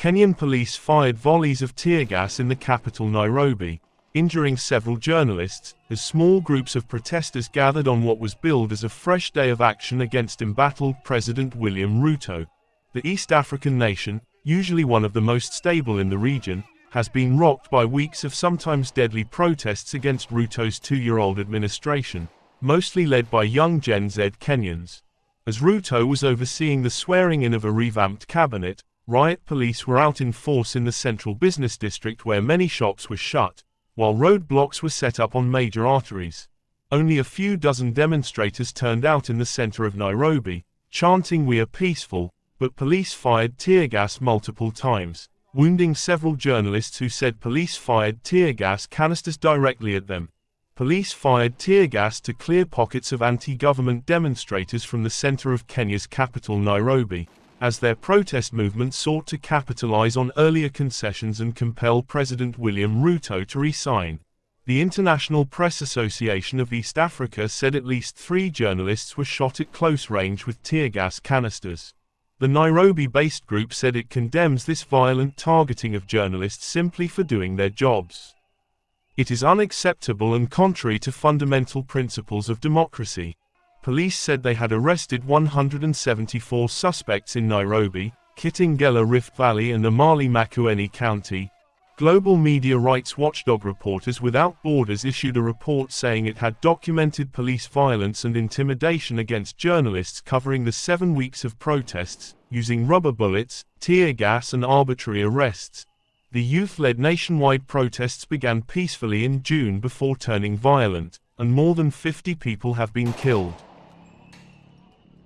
Kenyan police fired volleys of tear gas in the capital Nairobi, injuring several journalists, as small groups of protesters gathered on what was billed as a fresh day of action against embattled President William Ruto. The East African nation, usually one of the most stable in the region, has been rocked by weeks of sometimes deadly protests against Ruto's two-year-old administration, mostly led by young Gen Z Kenyans. As Ruto was overseeing the swearing-in of a revamped cabinet, riot police were out in force in the central business district where many shops were shut, while roadblocks were set up on major arteries. Only a few dozen demonstrators turned out in the center of Nairobi, chanting "We are peaceful," but police fired tear gas multiple times, wounding several journalists who said police fired tear gas canisters directly at them. Police fired tear gas to clear pockets of anti-government demonstrators from the center of Kenya's capital Nairobi, as their protest movement sought to capitalize on earlier concessions and compel President William Ruto to resign. The International Press Association of East Africa said at least 3 journalists were shot at close range with tear gas canisters. The Nairobi-based group said it condemns this violent targeting of journalists simply for doing their jobs. It is unacceptable and contrary to fundamental principles of democracy. Police said they had arrested 174 suspects in Nairobi, Kitengela Rift Valley and Amali Makueni County. Global media rights watchdog Reporters Without Borders issued a report saying it had documented police violence and intimidation against journalists covering the 7 weeks of protests, using rubber bullets, tear gas and arbitrary arrests. The youth-led nationwide protests began peacefully in June before turning violent, and more than 50 people have been killed.